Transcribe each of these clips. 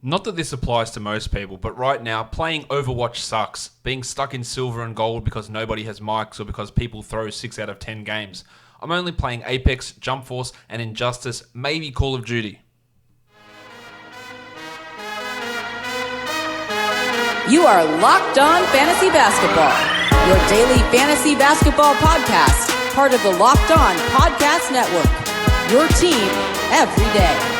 Not that this applies to most people, but right now, playing Overwatch sucks. Being stuck in silver and gold because nobody has mics or because people throw 6 out of 10 games. I'm only playing Apex, Jump Force, and Injustice, maybe Call of Duty. You are Locked On Fantasy Basketball, your daily fantasy basketball podcast, part of the Locked On Podcast Network, your team every day.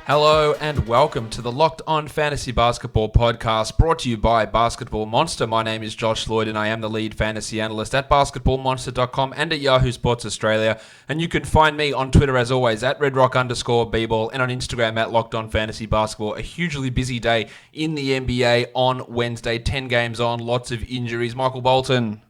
Hello and welcome to the Locked On Fantasy Basketball podcast, brought to you by Basketball Monster. My name is Josh Lloyd and I am the lead fantasy analyst at basketballmonster.com and at Yahoo Sports Australia. And you can find me on Twitter as always at redrock_bball and on Instagram at Locked On Fantasy Basketball. A hugely busy day in the NBA on Wednesday, 10 games on, lots of injuries. Michael Bolton.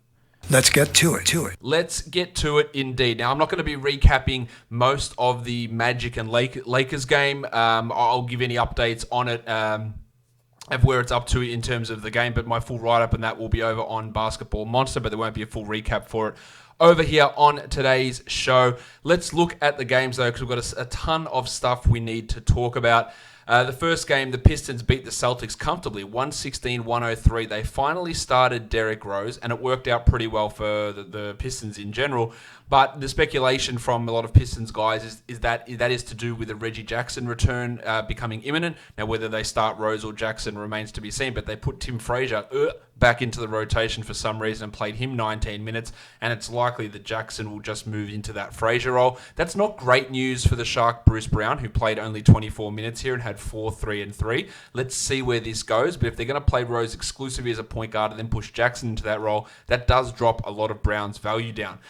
Let's get to it. Let's get to it indeed. Now, I'm not going to be recapping most of the Magic and Lakers game. I'll give any updates on it of where it's up to in terms of the game, but my full write-up and that will be over on Basketball Monster, but there won't be a full recap for it over here on today's show. Let's look at the games, though, because we've got a ton of stuff we need to talk about. The first game, the Pistons beat the Celtics comfortably, 116-103. They finally started Derrick Rose, and it worked out pretty well for the Pistons in general. But the speculation from a lot of Pistons guys is that is to do with the Reggie Jackson return becoming imminent. Now, whether they start Rose or Jackson remains to be seen, but they put Tim Frazier back into the rotation for some reason and played him 19 minutes, and it's likely that Jackson will just move into that Frazier role. That's not great news for the Shark Bruce Brown, who played only 24 minutes here and had 4, 3, and 3. Let's see where this goes, but if they're going to play Rose exclusively as a point guard and then push Jackson into that role, that does drop a lot of Brown's value down.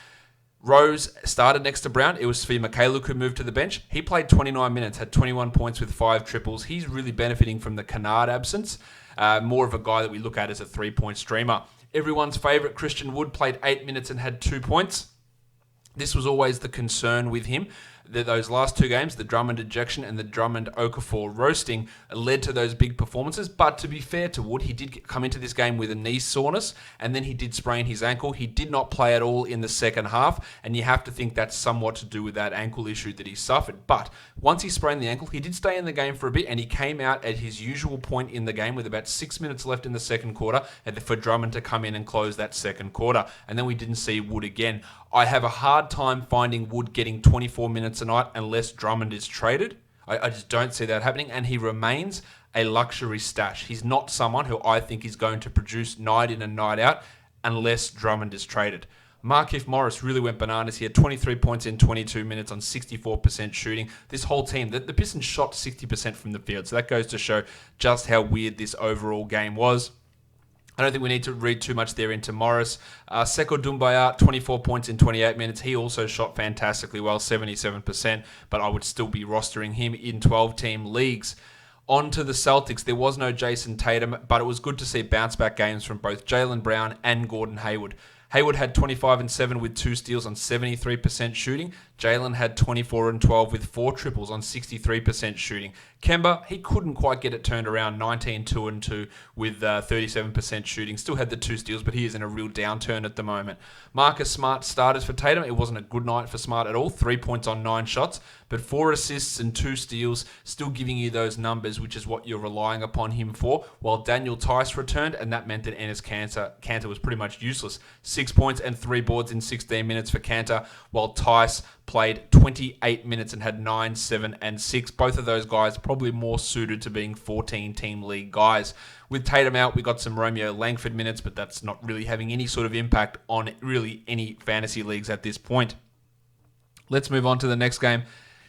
Rose started next to Brown. It was Svi Mykhailiuk who moved to the bench. He played 29 minutes, had 21 points with 5 triples. He's really benefiting from the Kennard absence. More of a guy that we look at as a three-point streamer. Everyone's favourite, Christian Wood, played 8 minutes and had 2 points. This was always the concern with him. Those last 2 games, the Drummond ejection and the Drummond Okafor roasting, led to those big performances. But to be fair to Wood, he did come into this game with a knee soreness, and then he did sprain his ankle. He did not play at all in the second half, and you have to think that's somewhat to do with that ankle issue that he suffered. But once he sprained the ankle, he did stay in the game for a bit, and he came out at his usual point in the game with about 6 minutes left in the second quarter, and for Drummond to come in and close that second quarter. And then we didn't see Wood again. I have a hard time finding Wood getting 24 minutes a night unless Drummond is traded. I just don't see that happening, and he remains a luxury stash. He's not someone who I think is going to produce night in and night out unless Drummond is traded. Markieff Morris really went bananas. He had 23 points in 22 minutes on 64% shooting. This whole team, the Pistons shot 60% from the field, so that goes to show just how weird this overall game was. I don't think we need to read too much there into Morris. Sekou Doumbouya, 24 points in 28 minutes. He also shot fantastically well, 77%, but I would still be rostering him in 12-team leagues. On to the Celtics. There was no Jason Tatum, but it was good to see bounce-back games from both Jaylen Brown and Gordon Hayward. Hayward had 25 and 7 with 2 steals on 73% shooting. Jaylen had 24 and 12 with 4 triples on 63% shooting. Kemba, he couldn't quite get it turned around, 19, 2 and 2 with 37% shooting. Still had the 2 steals, but he is in a real downturn at the moment. Marcus Smart started for Tatum. It wasn't a good night for Smart at all. 3 points on 9 shots, but 4 assists and 2 steals, still giving you those numbers, which is what you're relying upon him for. While Daniel Tice returned, and that meant that Enes Kanter was pretty much useless. 6 points and 3 boards in 16 minutes for Kanter, while Tice played 28 minutes and had 9, 7, and 6. Both of those guys probably more suited to being 14-team league guys. With Tatum out, we got some Romeo Langford minutes, but that's not really having any sort of impact on really any fantasy leagues at this point. Let's move on to the next game.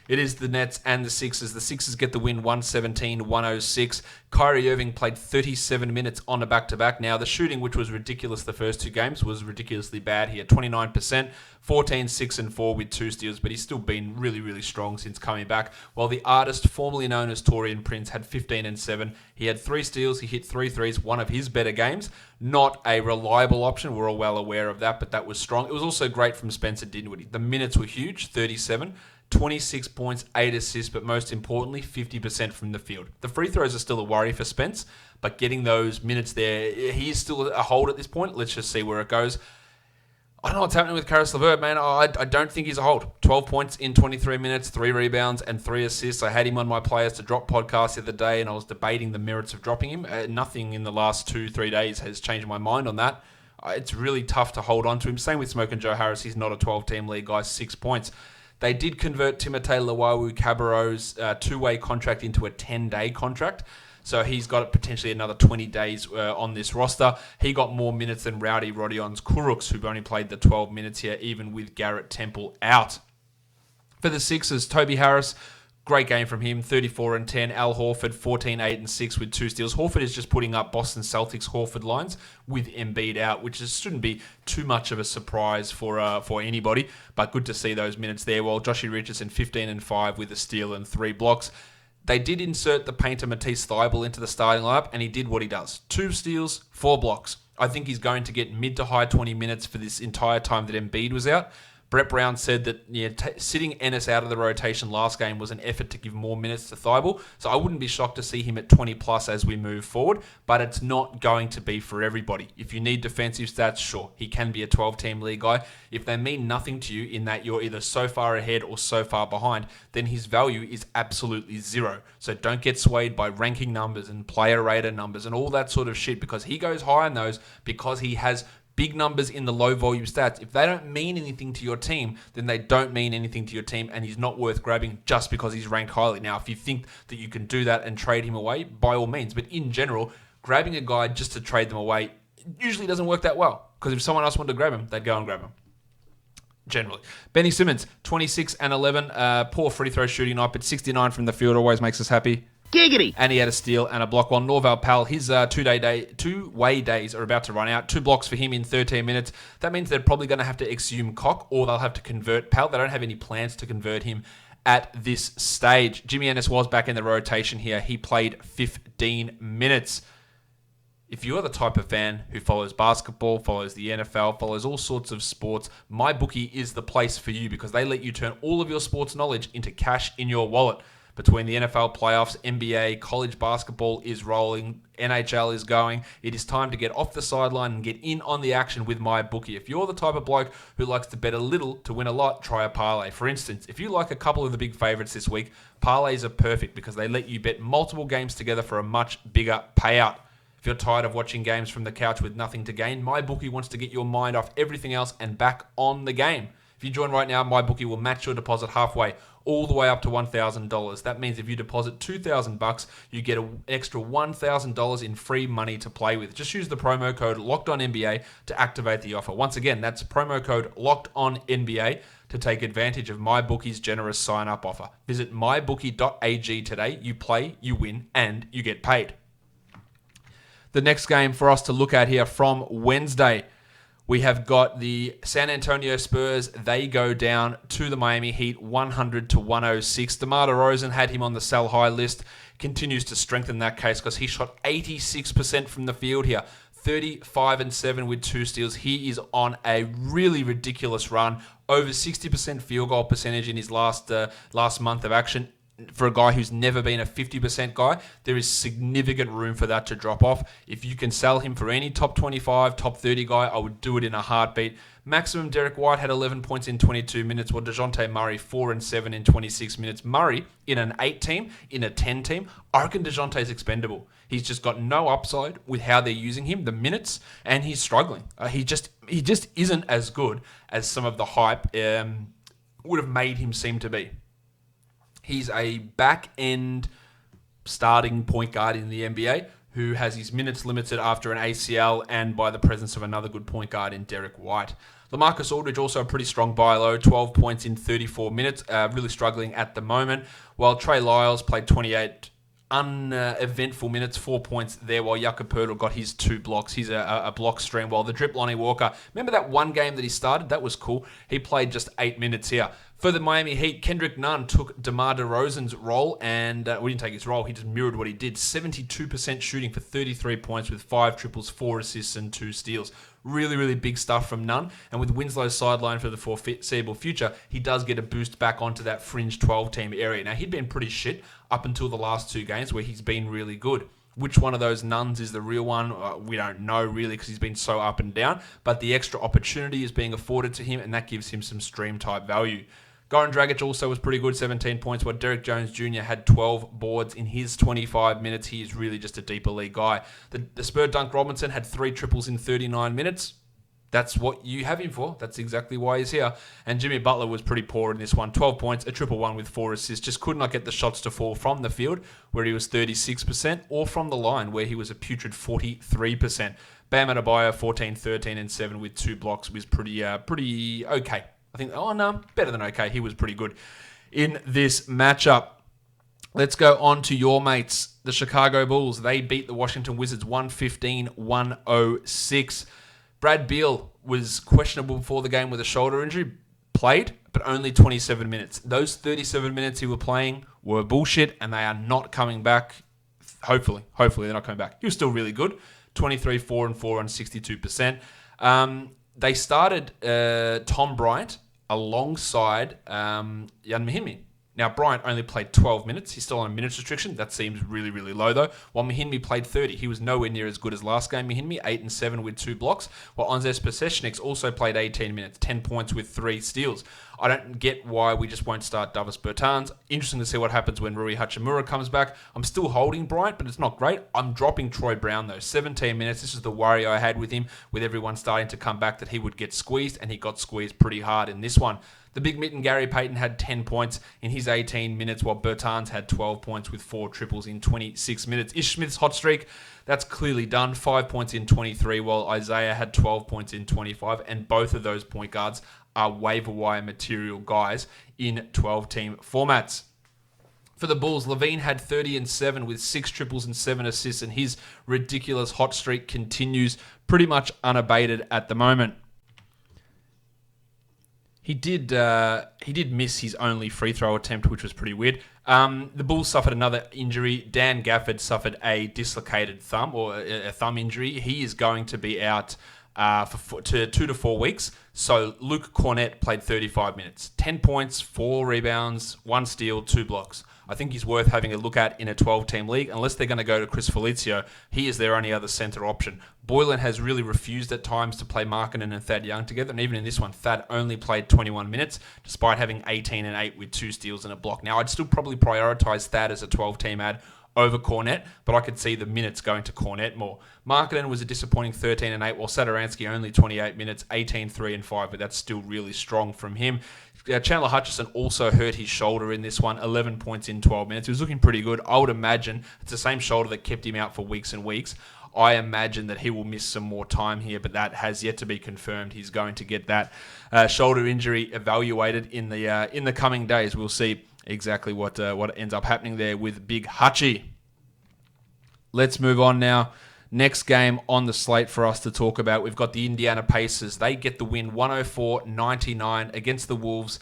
It is the Nets and the Sixers. The Sixers get the win 117-106. Kyrie Irving played 37 minutes on a back-to-back. Now, the shooting, which was ridiculous the first 2 games, was ridiculously bad. He had 29%, 14, 6, and 4 with 2 steals, but he's still been really, really strong since coming back. While the artist formerly known as Taurean Prince had 15 and 7. He had 3 steals, he hit 3 threes, one of his better games. Not a reliable option, we're all well aware of that, but that was strong. It was also great from Spencer Dinwiddie. The minutes were huge, 37. 26 points, 8 assists, but most importantly, 50% from the field. The free throws are still a worry for Spence, but getting those minutes there, he is still a hold at this point. Let's just see where it goes. I don't know what's happening with Caris LeVert, man. I don't think he's a hold. 12 points in 23 minutes, 3 rebounds, and 3 assists. I had him on my players to drop podcast the other day, and I was debating the merits of dropping him. Nothing in the last 2-3 days has changed my mind on that. It's really tough to hold on to him. Same with Smoke and Joe Harris. He's not a 12-team league guy, 6 points. They did convert Timothé Luwawu-Cabarrot's 2-way contract into a 10-day contract. So he's got potentially another 20 days on this roster. He got more minutes than Rowdy Rodion's Kurucs, who've only played the 12 minutes here, even with Garrett Temple out. For the Sixers, Toby Harris, great game from him, 34 and 10. Al Horford, 14, 8 and 6 with 2 steals. Horford is just putting up Boston Celtics Horford lines with Embiid out, which shouldn't be too much of a surprise for anybody, but good to see those minutes there. While Joshie Richardson, 15 and 5 with a steal and 3 blocks. They did insert the painter Matisse Thybulle into the starting lineup, and he did what he does. 2 steals, 4 blocks. I think he's going to get mid to high 20 minutes for this entire time that Embiid was out. Brett Brown said that sitting Ennis out of the rotation last game was an effort to give more minutes to Thybulle, so I wouldn't be shocked to see him at 20 plus as we move forward, but it's not going to be for everybody. If you need defensive stats, sure, he can be a 12-team league guy. If they mean nothing to you in that you're either so far ahead or so far behind, then his value is absolutely 0. So don't get swayed by ranking numbers and player rater numbers and all that sort of shit, because he goes high on those because he has big numbers in the low volume stats. If they don't mean anything to your team, then they don't mean anything to your team, and he's not worth grabbing just because he's ranked highly. Now, if you think that you can do that and trade him away, by all means. But in general, grabbing a guy just to trade them away usually doesn't work that well, because if someone else wanted to grab him, they'd go and grab him. Generally. Benny Simmons, 26 and 11. Poor free throw shooting night, but 69 from the field always makes us happy. Giggity. And he had a steal and a block. While Norval Powell, his two-way days are about to run out. 2 blocks for him in 13 minutes. That means they're probably going to have to exhume Cock, or they'll have to convert Powell. They don't have any plans to convert him at this stage. Jimmy Ennis was back in the rotation here. He played 15 minutes. If you are the type of fan who follows basketball, follows the NFL, follows all sorts of sports, MyBookie is the place for you, because they let you turn all of your sports knowledge into cash in your wallet. Between the NFL playoffs, NBA, college basketball is rolling, NHL is going. It is time to get off the sideline and get in on the action with MyBookie. If you're the type of bloke who likes to bet a little to win a lot, try a parlay. For instance, if you like a couple of the big favorites this week, parlays are perfect because they let you bet multiple games together for a much bigger payout. If you're tired of watching games from the couch with nothing to gain, MyBookie wants to get your mind off everything else and back on the game. If you join right now, MyBookie will match your deposit halfway, all the way up to $1,000. That means if you deposit $2,000, you get an extra $1,000 in free money to play with. Just use the promo code LOCKEDONNBA to activate the offer. Once again, that's promo code LOCKEDONNBA to take advantage of MyBookie's generous sign-up offer. Visit mybookie.ag today. You play, you win, and you get paid. The next game for us to look at here from Wednesday, we have got the San Antonio Spurs. They go down to the Miami Heat 100-106. DeMar DeRozan had him on the sell high list. Continues to strengthen that case because he shot 86% from the field here. 35 and 7 with 2 steals. He is on a really ridiculous run. Over 60% field goal percentage in his last month of action. For a guy who's never been a 50% guy, there is significant room for that to drop off. If you can sell him for any top 25, top 30 guy, I would do it in a heartbeat. Maximum Derek White had 11 points in 22 minutes, while DeJounte Murray 4 and 7 in 26 minutes. Murray in an 8 team, in a 10 team, I reckon DeJounte's expendable. He's just got no upside with how they're using him, the minutes, and he's struggling. He just isn't as good as some of the hype would have made him seem to be. He's a back-end starting point guard in the NBA who has his minutes limited after an ACL and by the presence of another good point guard in Derek White. LaMarcus Aldridge, also a pretty strong buy low, 12 points in 34 minutes, really struggling at the moment, while Trey Lyles played 28 uneventful minutes, 4 points there, while Jakob Poeltl got his 2 blocks. He's a block stream, while the drip Lonnie Walker, remember that one game that he started? That was cool. He played just 8 minutes here. For the Miami Heat, Kendrick Nunn took DeMar DeRozan's role, and we didn't take his role. He just mirrored what he did. 72% shooting for 33 points with 5 triples, 4 assists, and 2 steals. Really, really big stuff from Nunn. And with Winslow's sideline for the foreseeable future, he does get a boost back onto that fringe 12-team area. Now, he'd been pretty shit up until the last 2 games where he's been really good. Which one of those Nunns is the real one? We don't know really because he's been so up and down. But the extra opportunity is being afforded to him, and that gives him some stream-type value. Goran Dragic also was pretty good, 17 points, while Derek Jones Jr. had 12 boards in his 25 minutes. He is really just a deeper league guy. The Spur Dunk Robinson had 3 triples in 39 minutes. That's what you have him for. That's exactly why he's here. And Jimmy Butler was pretty poor in this one. 12 points, a triple one with 4 assists. Just could not get the shots to fall from the field, where he was 36%, or from the line, where he was a putrid 43%. Bam Adebayo, 14, 13, and 7 with 2 blocks was pretty okay. I think, better than okay. He was pretty good in this matchup. Let's go on to your mates, the Chicago Bulls. They beat the Washington Wizards 115-106. Brad Beal was questionable before the game with a shoulder injury. Played, but only 27 minutes. Those 37 minutes he was playing were bullshit, and they are not coming back. Hopefully they're not coming back. He was still really good. 23, 4, and 4 on 62%. They started Tom Bryant alongside Jan Mahinmi. Now, Bryant only played 12 minutes. He's still on a minutes restriction. That seems really, really low, though. While Mahinmi played 30. He was nowhere near as good as last game. Mahinmi, 8 and 7 with 2 blocks. While Onzes Pasechniks also played 18 minutes, 10 points with 3 steals. I don't get why we just won't start Davis Bertans. Interesting to see what happens when Rui Hachimura comes back. I'm still holding Bryant, but it's not great. I'm dropping Troy Brown, though. 17 minutes. This is the worry I had with him, with everyone starting to come back, that he would get squeezed, and he got squeezed pretty hard in this one. The big mitten Gary Payton had 10 points in his 18 minutes, while Bertans had 12 points with 4 triples in 26 minutes. Ish Smith's hot streak, that's clearly done. 5 points in 23, while Isaiah had 12 points in 25, and both of those point guards are waiver wire material guys in 12-team formats. For the Bulls, Levine had 30 and 7 with 6 triples and 7 assists, and his ridiculous hot streak continues pretty much unabated at the moment. He did miss his only free throw attempt, which was pretty weird. The Bulls suffered another injury. Dan Gafford suffered a dislocated thumb, or a thumb injury. He is going to be out for 2 to 4 weeks. So Luke Cornett played 35 minutes. 10 points, 4 rebounds, 1 steal, 2 blocks. I think he's worth having a look at in a 12-team league. Unless they're going to go to Chris Felicio, he is their only other center option. Boylan has really refused at times to play Markkanen and Thad Young together. And even in this one, Thad only played 21 minutes, despite having 18 and 8 with 2 steals and a block. Now, I'd still probably prioritize Thad as a 12-team ad over Cornett, but I could see the minutes going to Cornett more. Markkanen was a disappointing 13 and 8, while Satoransky only 28 minutes, 18, 3 and 5, but that's still really strong from him. Chandler Hutchison also hurt his shoulder in this one, 11 points in 12 minutes. He was looking pretty good. I would imagine it's the same shoulder that kept him out for weeks and weeks. I imagine that he will miss some more time here, but that has yet to be confirmed. He's going to get that shoulder injury evaluated in the coming days. We'll see exactly what ends up happening there with Big Hutchie. Let's move on now. Next game on the slate for us to talk about, we've got the Indiana Pacers. They get the win 104-99 against the Wolves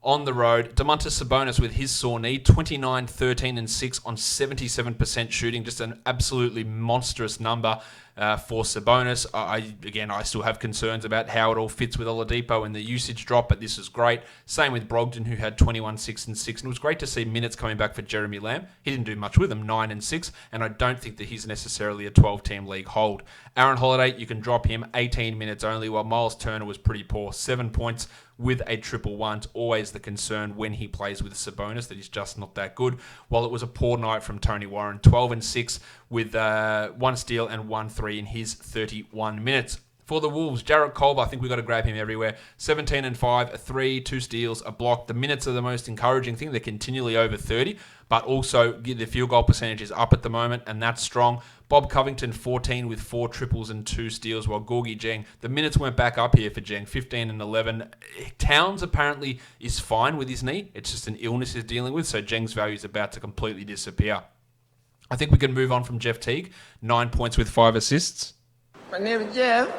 on the road. Domantas Sabonis with his sore knee, 29, 13, and 6 on 77% shooting. Just an absolutely monstrous number for Sabonis. I still have concerns about how it all fits with Oladipo and the usage drop, but this is great. Same with Brogdon, who had 21, 6, and 6. And it was great to see minutes coming back for Jeremy Lamb. He didn't do much with them, 9 and 6, and I don't think that he's necessarily a 12-team league hold. Aaron Holiday, you can drop him, 18 minutes only, while Miles Turner was pretty poor, 7 points with a triple one. It's always the concern when he plays with Sabonis that he's just not that good. While it was a poor night from Tony Warren, 12 and 6 with 1 steal and 1 3 in his 31 minutes. For the Wolves, Jarrett Culver, I think we've got to grab him everywhere. 17 and 5, a 3, 2 steals, a block. The minutes are the most encouraging thing. They're continually over 30, but also the field goal percentage is up at the moment, and that's strong. Bob Covington, 14 with 4 triples and 2 steals, while Gorgie Dieng, the minutes went back up here for Dieng, 15 and 11. Towns apparently is fine with his knee. It's just an illness he's dealing with, so Dieng's value is about to completely disappear. I think we can move on from Jeff Teague, 9 points with 5 assists. My name is Jeff.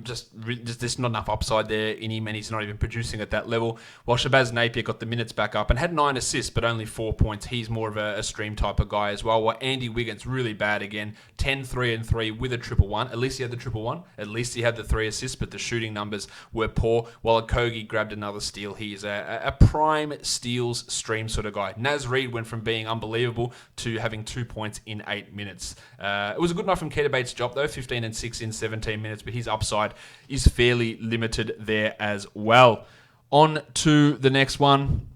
Just there's not enough upside there in him, and he's not even producing at that level. While Shabazz Napier got the minutes back up and had 9 assists, but only 4 points. He's more of a stream type of guy as well. While Andy Wiggins, really bad again, 10, 3, and 3 with a triple one. At least he had the triple one. At least he had the 3 assists, but the shooting numbers were poor. While Okogie grabbed another steal. He is a prime steals stream sort of guy. Naz Reid went from being unbelievable to having 2 points in 8 minutes. It was a good night from Keita Bates-Diop though, 15 and 6 in 17 minutes, but his upside is fairly limited there as well. On to the next one.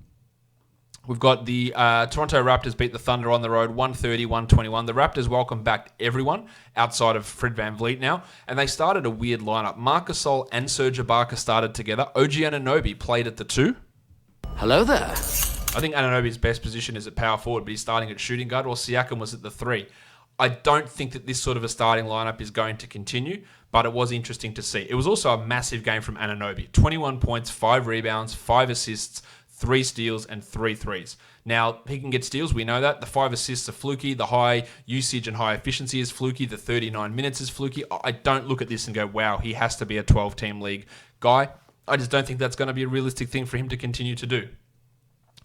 We've got the Toronto Raptors beat the Thunder on the road, 130-121. The Raptors welcome back everyone outside of Fred VanVleet now, and they started a weird lineup. Marc Gasol and Serge Ibaka started together. OG Anunoby played at the 2. Hello there. I think Anunoby's best position is at power forward, but he's starting at shooting guard, while Siakam was at the 3. I don't think that this sort of a starting lineup is going to continue, but it was interesting to see. It was also a massive game from Anunoby. 21 points, 5 rebounds, 5 assists, 3 steals, and 3 threes. Now, he can get steals, we know that. The 5 assists are fluky. The high usage and high efficiency is fluky. The 39 minutes is fluky. I don't look at this and go, wow, he has to be a 12-team league guy. I just don't think that's going to be a realistic thing for him to continue to do.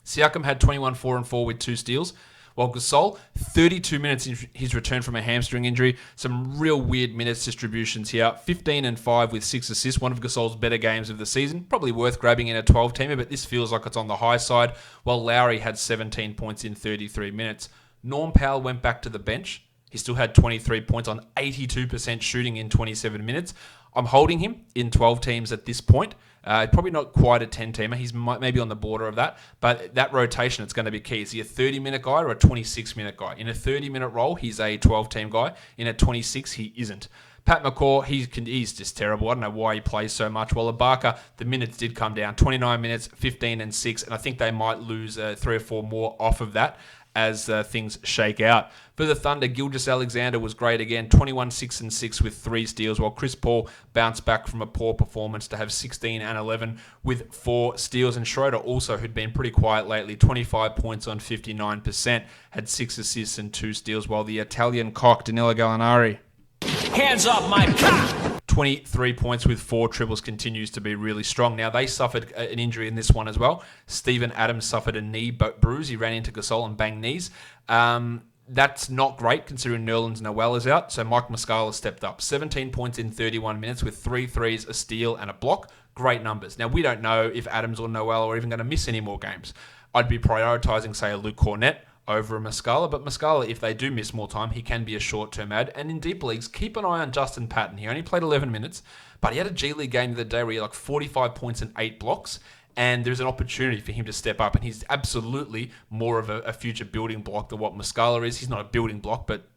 Siakam had 21, 4, and 4 with 2 steals. While Gasol, 32 minutes in his return from a hamstring injury. Some real weird minutes distributions here. 15 and 5 with 6 assists. One of Gasol's better games of the season. Probably worth grabbing in a 12-teamer, but this feels like it's on the high side. While Lowry had 17 points in 33 minutes. Norm Powell went back to the bench. He still had 23 points on 82% shooting in 27 minutes. I'm holding him in 12 teams at this point. Probably not quite a 10-teamer. He's maybe on the border of that. But that rotation, it's going to be key. Is he a 30-minute guy or a 26-minute guy? In a 30-minute role, he's a 12-team guy. In a 26, he isn't. Pat McCaw, he's just terrible. I don't know why he plays so much. While Ibaka, the minutes did come down. 29 minutes, 15 and 6. And I think they might lose 3 or 4 more off of that as things shake out. For the Thunder, Gilgeous-Alexander was great again, 21, 6 and 6 with 3 steals, while Chris Paul bounced back from a poor performance to have 16 and 11 with 4 steals. And Schroeder also, who'd been pretty quiet lately, 25 points on 59%, had 6 assists and 2 steals, while the Italian cock, Danilo Gallinari, Hands off my cock! 23 points with 4 triples, continues to be really strong. Now, they suffered an injury in this one as well. Steven Adams suffered a knee bruise. He ran into Gasol and banged knees. That's not great considering Nerlens Noel is out. So Mike Muscala stepped up. 17 points in 31 minutes with 3 threes, a steal, and a block. Great numbers. Now, we don't know if Adams or Noel are even going to miss any more games. I'd be prioritizing, say, a Luke Cornett over a Muscala, but Muscala, if they do miss more time, he can be a short-term ad. And in deep leagues, keep an eye on Justin Patton. He only played 11 minutes, but he had a G League game the other day where he had like 45 points and 8 blocks, and there's an opportunity for him to step up, and he's absolutely more of a future building block than what Muscala is. He's not a building block, but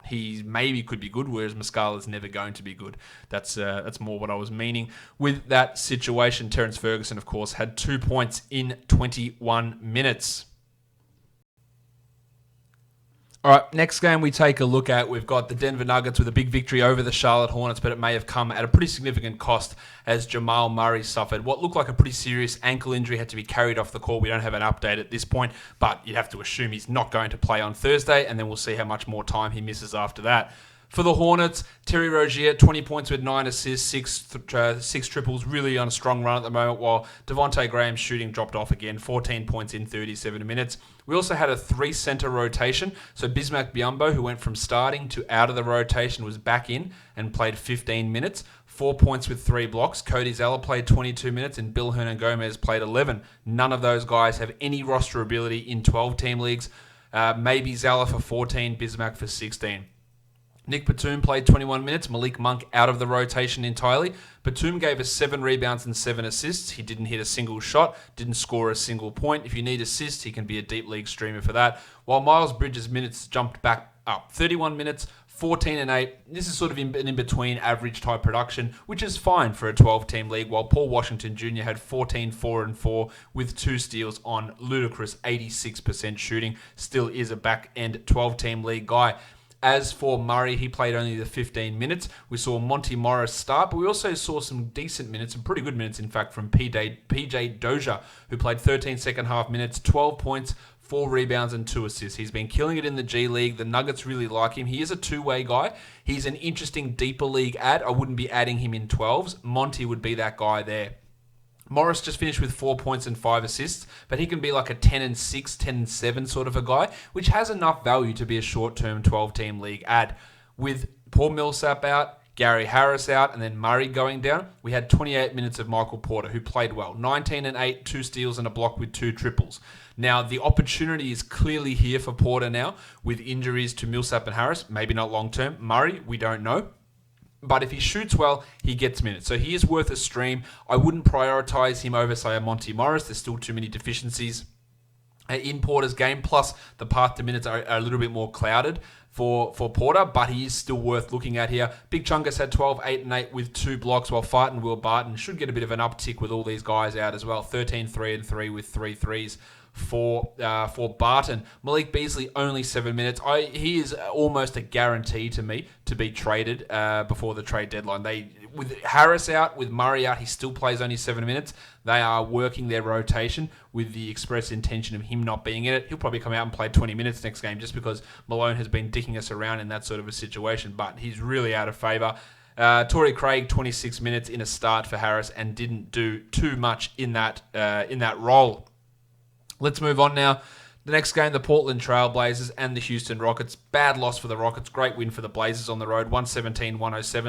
he maybe could be good, whereas Muscala is never going to be good. That's more what I was meaning with that situation. Terrence Ferguson, of course, had 2 points in 21 minutes. All right, next game we take a look at, we've got the Denver Nuggets with a big victory over the Charlotte Hornets, but it may have come at a pretty significant cost as Jamal Murray suffered what looked like a pretty serious ankle injury, had to be carried off the court. We don't have an update at this point, but you'd have to assume he's not going to play on Thursday, and then we'll see how much more time he misses after that. For the Hornets, Terry Rozier, 20 points with 9 assists, 6 triples, really on a strong run at the moment, while Devontae Graham's shooting dropped off again, 14 points in 37 minutes. We also had a 3-center rotation, so Bismack Biyombo, who went from starting to out of the rotation, was back in and played 15 minutes, 4 points with 3 blocks. Cody Zeller played 22 minutes, and Bill Hernan-Gomez played 11. None of those guys have any roster ability in 12-team leagues. Maybe Zeller for 14, Bismack for 16. Nick Batum played 21 minutes. Malik Monk out of the rotation entirely. Batum gave us 7 rebounds and 7 assists. He didn't hit a single shot, didn't score a single point. If you need assists, he can be a deep league streamer for that. While Miles Bridges' minutes jumped back up. 31 minutes, 14 and 8. This is sort of an in-between average type production, which is fine for a 12-team league, while Paul Washington Jr. had 14, 4 and 4 with 2 steals on ludicrous 86% shooting. Still is a back-end 12-team league guy. As for Murray, he played only the 15 minutes. We saw Monty Morris start, but we also saw some decent minutes, some pretty good minutes, in fact, from PJ Dozier, who played 13 second half minutes, 12 points, 4 rebounds and 2 assists. He's been killing it in the G League. The Nuggets really like him. He is a two-way guy. He's an interesting deeper league add. I wouldn't be adding him in 12s. Monty would be that guy there. Morris just finished with 4 points and 5 assists, but he can be like a 10-6, 10-7 sort of a guy, which has enough value to be a short-term 12-team league add. With Paul Millsap out, Gary Harris out, and then Murray going down, we had 28 minutes of Michael Porter, who played well. 19 and 8, 2 steals and a block with 2 triples. Now, the opportunity is clearly here for Porter now, with injuries to Millsap and Harris. Maybe not long-term. Murray, we don't know. But if he shoots well, he gets minutes. So he is worth a stream. I wouldn't prioritize him over, say, a Monty Morris. There's still too many deficiencies in Porter's game. Plus, the path to minutes are a little bit more clouded for Porter, but he is still worth looking at here. Big Chungus had 12, 8, and 8 with 2 blocks, while fighting Will Barton should get a bit of an uptick with all these guys out as well. 13, 3, and 3 with 3 threes for Barton. Malik Beasley, only 7 minutes. He is almost a guarantee to me to be traded before the trade deadline. With Harris out, with Murray out, he still plays only 7 minutes. They are working their rotation with the express intention of him not being in it. He'll probably come out and play 20 minutes next game just because Malone has been dicking us around in that sort of a situation, but he's really out of favour. Torrey Craig, 26 minutes in a start for Harris and didn't do too much in that role. Let's move on now. The next game, the Portland Trail Blazers and the Houston Rockets. Bad loss for the Rockets. Great win for the Blazers on the road. 117-107.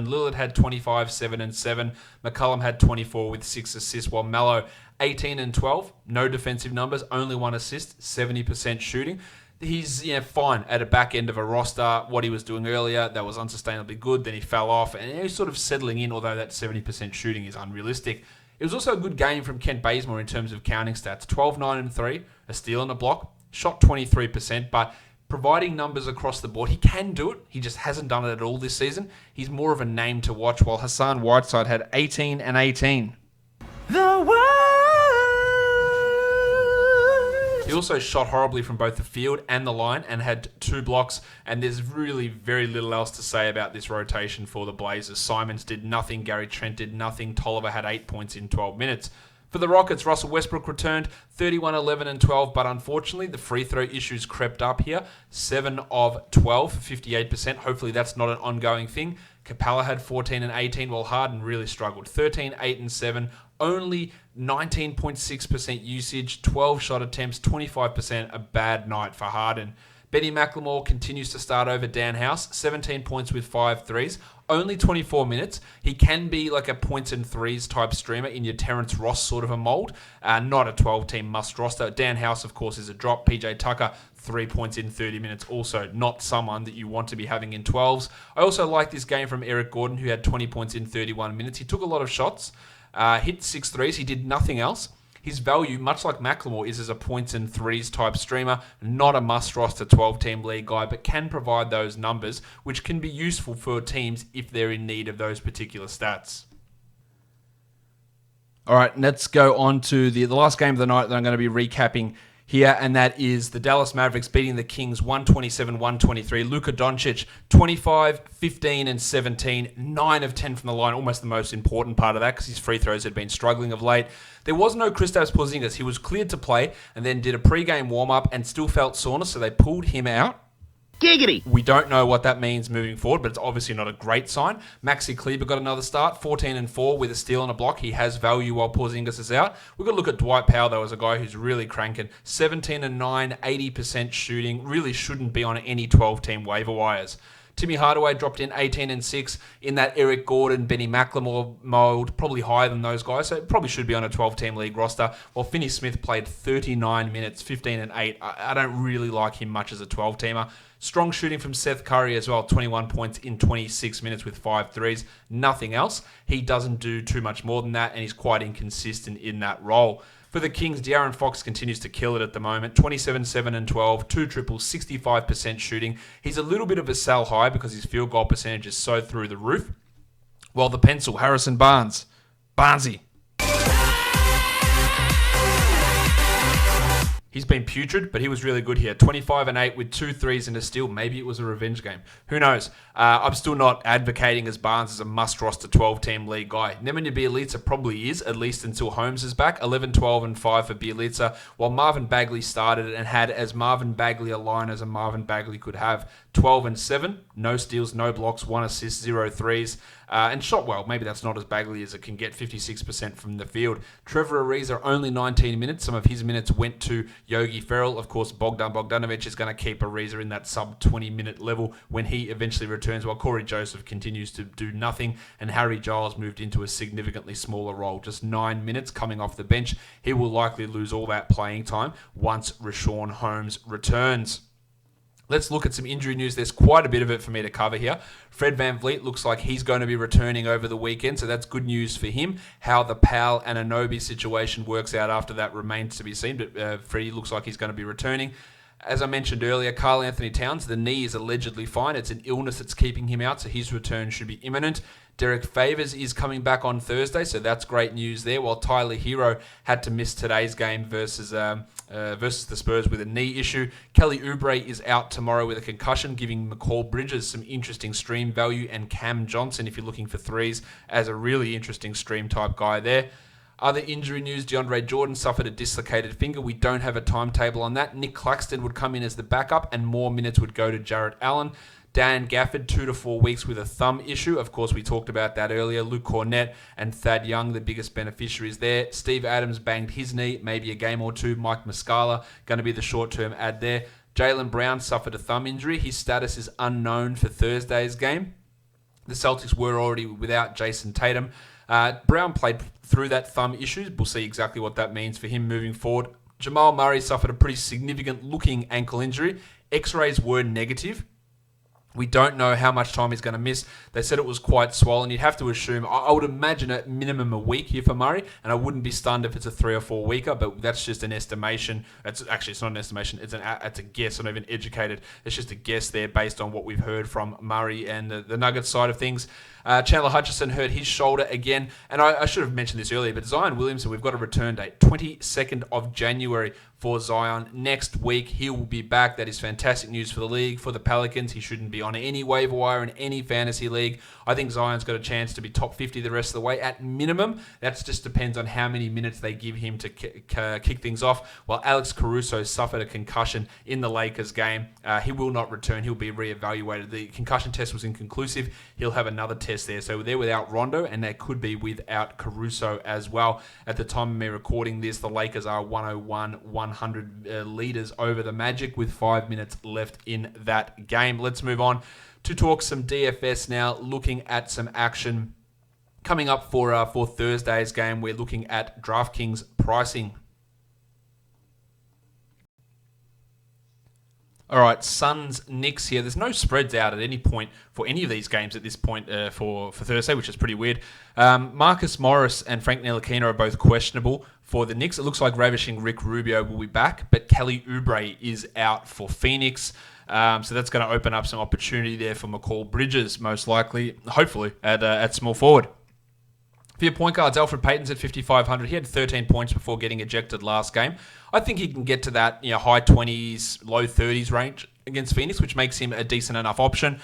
Lillard had 25, 7 and 7. McCollum had 24 with 6 assists, while Melo 18 and 12. No defensive numbers, only 1 assist, 70% shooting. He's fine at a back end of a roster. What he was doing earlier, that was unsustainably good. Then he fell off, and he's sort of settling in, although that 70% shooting is unrealistic. It was also a good game from Kent Bazemore in terms of counting stats. 12, 9 and 3, a steal and a block. Shot 23%, but providing numbers across the board, he can do it. He just hasn't done it at all this season. He's more of a name to watch, while Hassan Whiteside had 18 and 18. The world! He also shot horribly from both the field and the line and had 2 blocks, and there's really very little else to say about this rotation for the Blazers. Simons did nothing, Gary Trent did nothing, Tolliver had 8 points in 12 minutes. For the Rockets, Russell Westbrook returned 31, 11, and 12, but unfortunately the free throw issues crept up here. 7 of 12, 58%. Hopefully that's not an ongoing thing. Capella had 14 and 18, while Harden really struggled. 13, 8, and 7. Only 19.6% usage, 12 shot attempts, 25%. A bad night for Harden. Benny McLemore continues to start over Dan House, 17 points with 5 threes, only 24 minutes. He can be like a points and threes type streamer in your Terrence Ross sort of a mold, not a 12-team must roster. Dan House, of course, is a drop. PJ Tucker, 3 points in 30 minutes, also not someone that you want to be having in 12s. I also like this game from Eric Gordon, who had 20 points in 31 minutes. He took a lot of shots, hit 6 threes. He did nothing else. His value, much like McLemore, is as a points and threes type streamer, not a must-roster 12-team league guy, but can provide those numbers, which can be useful for teams if they're in need of those particular stats. All right, let's go on to the last game of the night that I'm going to be recapping here, and that is the Dallas Mavericks beating the Kings 127-123. Luka Doncic, 25, 15, and 17, 9 of 10 from the line, almost the most important part of that because his free throws had been struggling of late. There was no Kristaps Porzingis. He was cleared to play and then did a pre-game warm-up and still felt soreness, so they pulled him out. Giggity! We don't know what that means moving forward, but it's obviously not a great sign. Maxi Kleber got another start, 14 and 4 with a steal and a block. He has value while Porzingis is out. We've got to look at Dwight Powell, though, as a guy who's really cranking. 17 and 9, 80% shooting. Really shouldn't be on any 12-team waiver wires. Timmy Hardaway dropped in 18 and 6 in that Eric Gordon, Benny McLemore mold, probably higher than those guys, so it probably should be on a 12-team league roster, while Finney Smith played 39 minutes, 15 and 8. I don't really like him much as a 12-teamer. Strong shooting from Seth Curry as well, 21 points in 26 minutes with 5 threes. Nothing else. He doesn't do too much more than that, and he's quite inconsistent in that role. For the Kings, De'Aaron Fox continues to kill it at the moment. 27, 7, and 12, 2 triples, 65% shooting. He's a little bit of a sell high because his field goal percentage is so through the roof. While the pencil, Harrison Barnesy. He's been putrid, but he was really good here. 25 and 8 with 2 threes and a steal. Maybe it was a revenge game. Who knows? I'm still not advocating as Barnes as a must-roster 12-team league guy. Nemanja Bjelica probably is, at least until Holmes is back. 11, 12, and 5 for Bjelica, while Marvin Bagley started and had as Marvin Bagley a line as a Marvin Bagley could have. 12 and 7, no steals, no blocks, 1 assist, 0 threes. And shot well. Maybe that's not as Bagley as it can get, 56% from the field. Trevor Ariza, only 19 minutes. Some of his minutes went to Yogi Ferrell. Of course, Bogdan Bogdanovic is going to keep Ariza in that sub-20-minute level when he eventually returns, while Corey Joseph continues to do nothing, and Harry Giles moved into a significantly smaller role, just 9 minutes coming off the bench. He will likely lose all that playing time once Richaun Holmes returns. Let's look at some injury news. There's quite a bit of it for me to cover here. Fred VanVleet looks like he's going to be returning over the weekend, so that's good news for him. How the Powell and Anunoby situation works out after that remains to be seen, but Freddie looks like he's going to be returning. As I mentioned earlier, Karl Anthony Towns, the knee is allegedly fine. It's an illness that's keeping him out, so his return should be imminent. Derek Favors is coming back on Thursday, so that's great news there, while Tyler Hero had to miss today's game versus the Spurs with a knee issue. Kelly Oubre is out tomorrow with a concussion, giving McCall Bridges some interesting stream value, and Cam Johnson, if you're looking for threes, as a really interesting stream type guy there. Other injury news, DeAndre Jordan suffered a dislocated finger. We don't have a timetable on that. Nick Claxton would come in as the backup, and more minutes would go to Jarrett Allen. Dan Gafford, 2 to 4 weeks with a thumb issue. Of course, we talked about that earlier. Luke Cornett and Thad Young, the biggest beneficiaries there. Steve Adams banged his knee, maybe a game or two. Mike Muscala, going to be the short-term add there. Jaylen Brown suffered a thumb injury. His status is unknown for Thursday's game. The Celtics were already without Jason Tatum. Brown played through that thumb issue. We'll see exactly what that means for him moving forward. Jamal Murray suffered a pretty significant-looking ankle injury. X-rays were negative. We don't know how much time he's going to miss. They said it was quite swollen. You'd have to assume, I would imagine at minimum a week here for Murray, and I wouldn't be stunned if it's a 3 or 4 weeker, but that's just an estimation. It's not an estimation. It's a guess. I'm not even educated. It's just a guess there based on what we've heard from Murray and the Nuggets side of things. Chandler Hutchison hurt his shoulder again, and I should have mentioned this earlier, but Zion Williamson, we've got a return date, 22nd of January for Zion. Next week, he will be back. That is fantastic news for the league. For the Pelicans, he shouldn't be on any waiver wire in any fantasy league. I think Zion's got a chance to be top 50 the rest of the way at minimum. That just depends on how many minutes they give him to kick things off. While Alex Caruso suffered a concussion in the Lakers game, he will not return. He'll be reevaluated. The concussion test was inconclusive. He'll have another test there. So they're without Rondo, and they could be without Caruso as well. At the time of me recording this, the Lakers are 101-100 leaders over the Magic with 5 minutes left in that game. Let's move on to talk some DFS now, looking at some action coming up for Thursday's game. We're looking at DraftKings pricing. All right, Suns, Knicks here. There's no spreads out at any point for any of these games at this point for Thursday, which is pretty weird. Marcus Morris and Frank Ntilikina are both questionable for the Knicks. It looks like ravishing Rick Rubio will be back, but Kelly Oubre is out for Phoenix. So that's going to open up some opportunity there for McCall Bridges, most likely, hopefully, at small forward. For your point guards, Alfred Payton's at 5,500. He had 13 points before getting ejected last game. I think he can get to that high 20s, low 30s range against Phoenix, which makes him a decent enough option.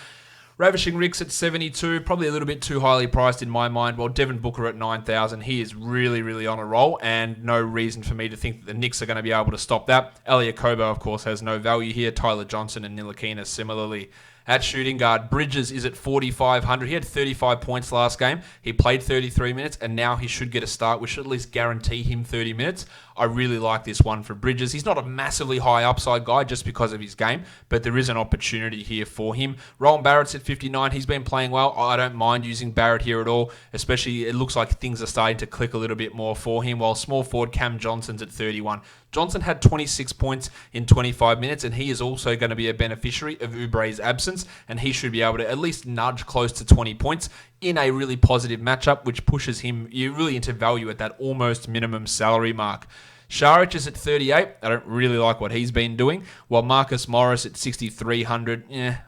Ravishing Rick's at 72, probably a little bit too highly priced in my mind, while Devin Booker at 9,000. He is really, really on a roll, and no reason for me to think that the Knicks are going to be able to stop that. Elia Kobo, of course, has no value here. Tyler Johnson and Ntilikina similarly. At shooting guard, Bridges is at 4,500. He had 35 points last game. He played 33 minutes, and now he should get a start, which should at least guarantee him 30 minutes. I really like this one for Bridges. He's not a massively high upside guy just because of his game, but there is an opportunity here for him. Rowan Barrett's at 59. He's been playing well. I don't mind using Barrett here at all, especially it looks like things are starting to click a little bit more for him, while small forward Cam Johnson's at 31. Johnson had 26 points in 25 minutes, and he is also going to be a beneficiary of Oubre's absence, and he should be able to at least nudge close to 20 points in a really positive matchup, which pushes him really into value at that almost minimum salary mark. Šarić is at 38. I don't really like what he's been doing. While Marcus Morris at 6,300,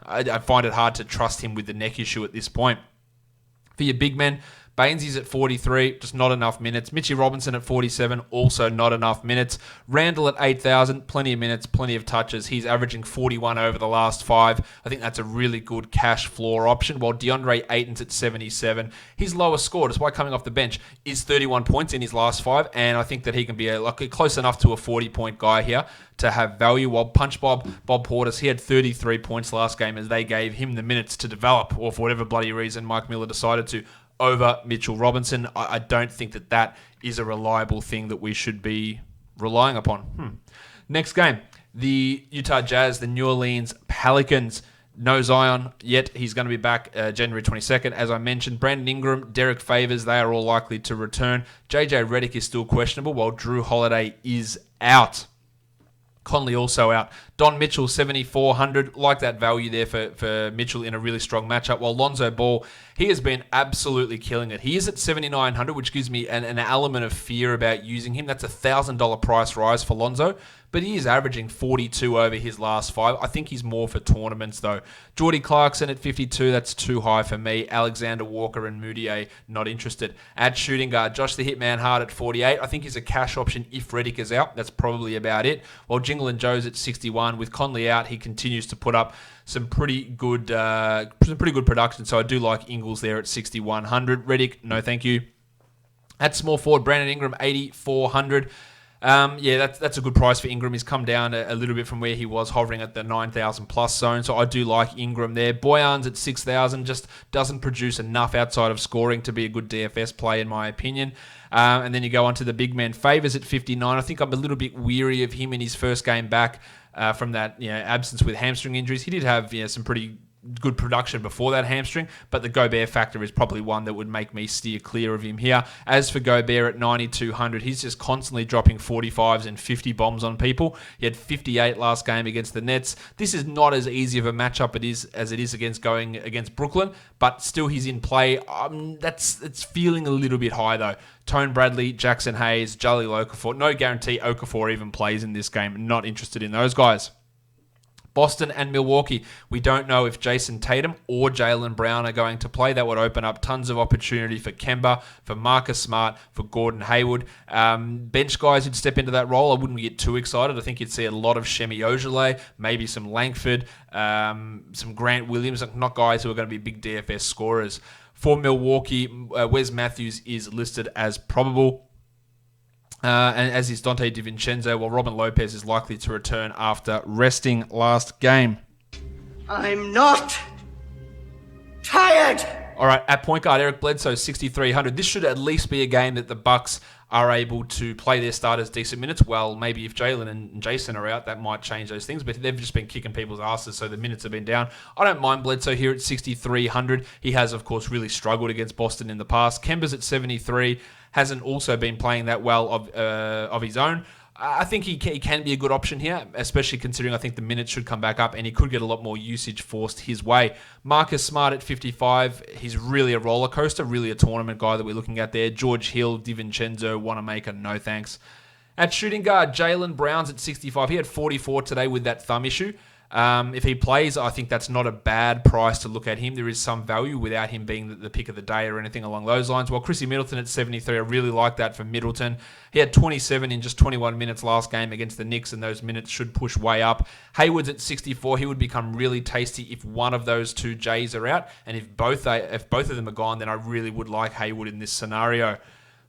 I find it hard to trust him with the neck issue at this point. For your big men, Bainesy's at 43, just not enough minutes. Mitchie Robinson at 47, also not enough minutes. Randall at 8,000, plenty of minutes, plenty of touches. He's averaging 41 over the last 5. I think that's a really good cash floor option. While DeAndre Ayton's at 77, his lowest score, despite coming off the bench, is 31 points in his last 5, and I think that he can be close enough to a 40-point guy here to have value. While Punch Bob Portis, he had 33 points last game as they gave him the minutes to develop, or for whatever bloody reason Mike Miller decided to, over Mitchell Robinson. I don't think that is a reliable thing that we should be relying upon. Next game, the Utah Jazz, the New Orleans Pelicans. No Zion yet. He's going to be back January 22nd. As I mentioned, Brandon Ingram, Derek Favors, they are all likely to return. JJ Redick is still questionable, while Drew Holiday is out. Conley also out. Don Mitchell, 7,400. Like that value there for Mitchell in a really strong matchup. While Lonzo Ball, he has been absolutely killing it. He is at 7,900, which gives me an element of fear about using him. That's a $1,000 price rise for Lonzo, but he is averaging 42 over his last 5. I think he's more for tournaments, though. Jordy Clarkson at 52, that's too high for me. Alexander Walker and Moutier, not interested. At shooting guard, Josh the Hitman Hart at 48. I think he's a cash option if Redick is out. That's probably about it. While Jingle and Joe's at 61. With Conley out, he continues to put up some pretty good production. So I do like Ingles there at 6,100. Redick, no thank you. At small forward, Brandon Ingram, 8,400. That's a good price for Ingram. He's come down a little bit from where he was hovering at the 9,000 plus zone. So I do like Ingram there. Boyan's at 6,000, just doesn't produce enough outside of scoring to be a good DFS play in my opinion. And then you go on to the big man. Favors at 59. I think I'm a little bit weary of him in his first game back from that absence with hamstring injuries. He did have some pretty good production before that hamstring, but the Gobert factor is probably one that would make me steer clear of him here. As for Gobert at 9,200, he's just constantly dropping 45s and 50 bombs on people. He had 58 last game against the Nets. This is not as easy of a matchup as it is against going against Brooklyn, but still he's in play. It's feeling a little bit high though. Tone Bradley, Jackson Hayes, Jaleel Okafor. No guarantee Okafor even plays in this game. Not interested in those guys. Boston and Milwaukee. We don't know if Jason Tatum or Jaylen Brown are going to play. That would open up tons of opportunity for Kemba, for Marcus Smart, for Gordon Hayward. Bench guys who'd step into that role, I wouldn't get too excited. I think you'd see a lot of Shemi Ojeleye, maybe some Langford, some Grant Williams, not guys who are going to be big DFS scorers. For Milwaukee, Wes Matthews is listed as probable. And as is Dante DiVincenzo, while Robin Lopez is likely to return after resting last game. I'm not tired. All right, at point guard, Eric Bledsoe, 6,300. This should at least be a game that the Bucks are able to play their starters decent minutes. Well, maybe if Jalen and Jason are out, that might change those things, but they've just been kicking people's asses, so the minutes have been down. I don't mind Bledsoe here at 6,300. He has, of course, really struggled against Boston in the past. Kemba's at 73. Hasn't also been playing that well of his own. I think he can be a good option here, especially considering I think the minutes should come back up and he could get a lot more usage forced his way. Marcus Smart at 55, he's really a roller coaster, really a tournament guy that we're looking at there. George Hill, DiVincenzo, Wanamaker, no thanks. At shooting guard, Jaylen Brown's at 65. He had 44 today with that thumb issue. If he plays, I think that's not a bad price to look at him. There is some value without him being the pick of the day or anything along those lines. While Chrissy Middleton at 73, I really like that for Middleton. He had 27 in just 21 minutes last game against the Knicks, and those minutes should push way up. Hayward's at 64. He would become really tasty if one of those two Jays are out, and if both of them are gone, then I really would like Hayward in this scenario.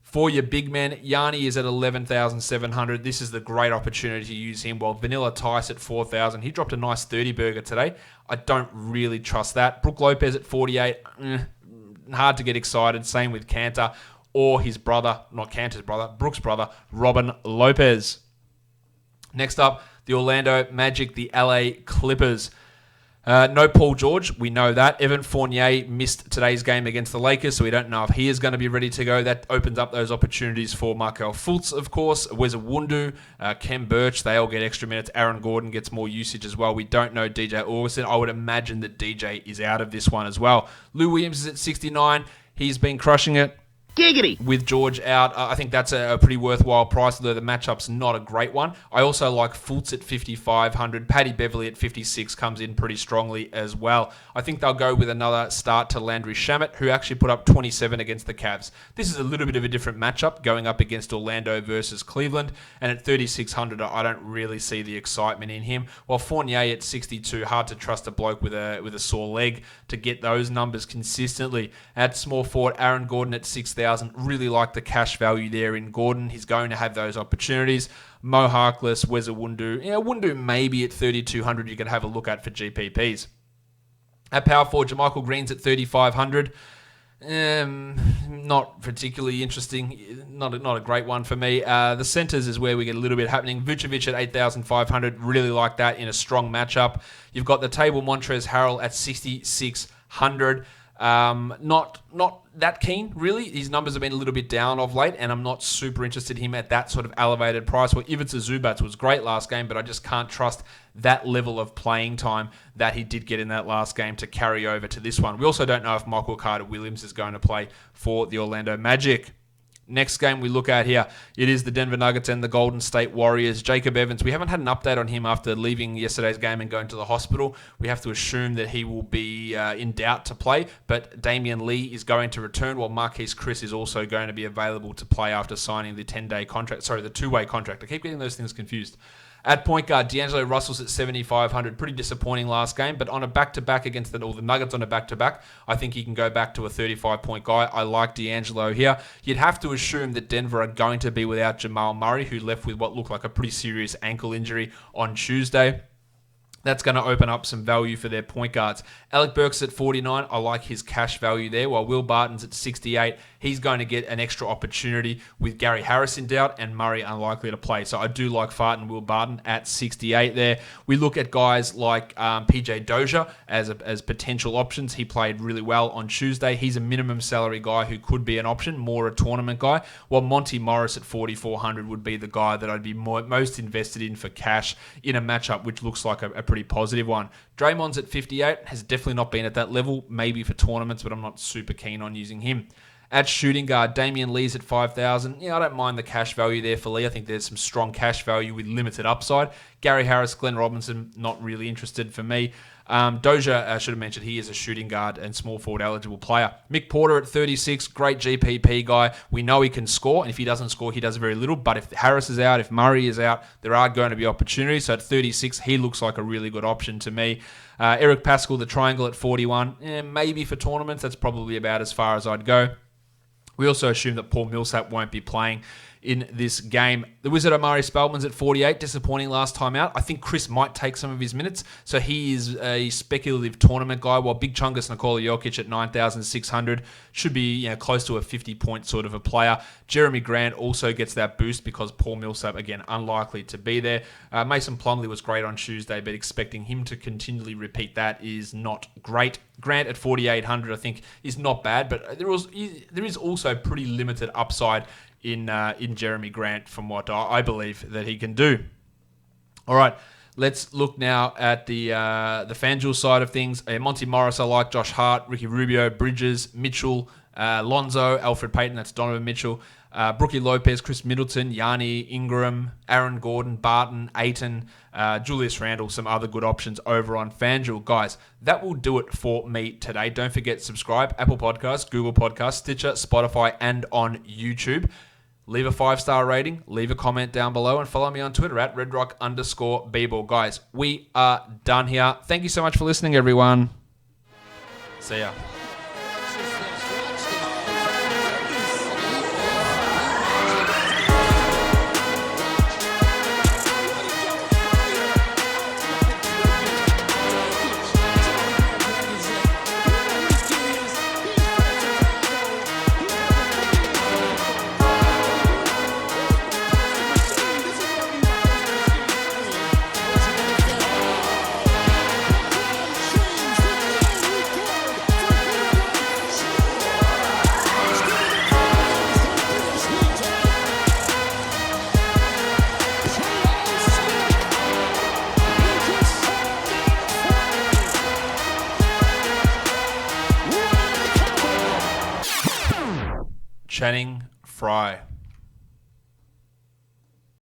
For your big man, Yanni is at 11,700. This is the great opportunity to use him. While Vanilla Tice at 4,000. He dropped a nice 30-burger today. I don't really trust that. Brook Lopez at 48. Hard to get excited. Same with Cantor or his brother, not Cantor's brother, Brook's brother, Robin Lopez. Next up, the Orlando Magic, the LA Clippers. No Paul George, we know that. Evan Fournier missed today's game against the Lakers, so we don't know if he is going to be ready to go. That opens up those opportunities for Markelle Fultz, of course. Weza Wundu, Kem Birch, they all get extra minutes. Aaron Gordon gets more usage as well. We don't know DJ Augustin. I would imagine that DJ is out of this one as well. Lou Williams is at 69. He's been crushing it. Giggity. With George out, I think that's a pretty worthwhile price, although the matchup's not a great one. I also like Fultz at 5,500. Paddy Beverly at 56 comes in pretty strongly as well. I think they'll go with another start to Landry Shamet, who actually put up 27 against the Cavs. This is a little bit of a different matchup, going up against Orlando versus Cleveland, and at 3,600, I don't really see the excitement in him. While Fournier at 62, hard to trust a bloke with a sore leg to get those numbers consistently. At small forward, Aaron Gordon at 6,000. Really like the cash value there in Gordon. He's going to have those opportunities. Mo Harkless, Weza Wundu. Wundu maybe at 3,200 you can have a look at for GPPs. At power forward, JaMychal Green's at 3,500. Not particularly interesting. Not a great one for me. The centers is where we get a little bit happening. Vucevic at 8,500. Really like that in a strong matchup. You've got the table Montrezl Harrell at 6,600. Not that keen, really. His numbers have been a little bit down of late, and I'm not super interested in him at that sort of elevated price. Well, Ivica Zubac was great last game, but I just can't trust that level of playing time that he did get in that last game to carry over to this one. We also don't know if Michael Carter-Williams is going to play for the Orlando Magic. Next game we look at here, it is the Denver Nuggets and the Golden State Warriors. Jacob Evans, we haven't had an update on him after leaving yesterday's game and going to the hospital. We have to assume that he will be in doubt to play, but Damian Lee is going to return, while Marquise Chris is also going to be available to play after signing the 10-day contract. Sorry, the two-way contract. I keep getting those things confused. At point guard, D'Angelo Russell's at 7,500. Pretty disappointing last game, but on a back-to-back against the Nuggets on a back-to-back, I think he can go back to a 35-point guy. I like D'Angelo here. You'd have to assume that Denver are going to be without Jamal Murray, who left with what looked like a pretty serious ankle injury on Tuesday. That's going to open up some value for their point guards. Alec Burks at 49. I like his cash value there, while Will Barton's at 68. He's going to get an extra opportunity with Gary Harris in doubt and Murray unlikely to play. So I do like Fart and Will Barton at 68 there. We look at guys like PJ Dozier as potential options. He played really well on Tuesday. He's a minimum salary guy who could be an option, more a tournament guy, while Monty Morris at 4,400 would be the guy that I'd be most invested in for cash in a matchup which looks like a pretty positive one. Draymond's at 58, has definitely not been at that level, maybe for tournaments, but I'm not super keen on using him. At shooting guard, Damian Lee's at 5,000. I don't mind the cash value there for Lee. I think there's some strong cash value with limited upside. Gary Harris, Glenn Robinson, not really interested for me. Dozier, I should have mentioned, he is a shooting guard and small forward eligible player. Mick Porter at 36, great GPP guy. We know he can score, and if he doesn't score, he does very little. But if Harris is out, if Murray is out, there are going to be opportunities. So at 36, he looks like a really good option to me. Eric Pascal, the triangle at 41, maybe for tournaments. That's probably about as far as I'd go. We also assume that Paul Millsap won't be playing in this game. The Wizard Omari Spellman's at 48, disappointing last time out. I think Chris might take some of his minutes, so he is a speculative tournament guy, while Big Chungus Nikola Jokic at 9,600 should be close to a 50-point sort of a player. Jeremy Grant also gets that boost because Paul Millsap, again, unlikely to be there. Mason Plumlee was great on Tuesday, but expecting him to continually repeat that is not great. Grant at 4,800, I think, is not bad, but there is also pretty limited upside in Jeremy Grant from what I believe that he can do. All right, let's look now at the FanDuel side of things. Monty Morris, I like. Josh Hart, Ricky Rubio, Bridges, Mitchell, Lonzo, Alfred Payton, that's Donovan Mitchell, Brookie Lopez, Chris Middleton, Yanni, Ingram, Aaron Gordon, Barton, Ayton, Julius Randle, some other good options over on FanDuel. Guys, that will do it for me today. Don't forget to subscribe, Apple Podcasts, Google Podcasts, Stitcher, Spotify, and on YouTube. Leave a 5-star rating, leave a comment down below, and follow me on Twitter at redrock_bball. Guys, we are done here. Thank you so much for listening, everyone. See ya. Channing Frye.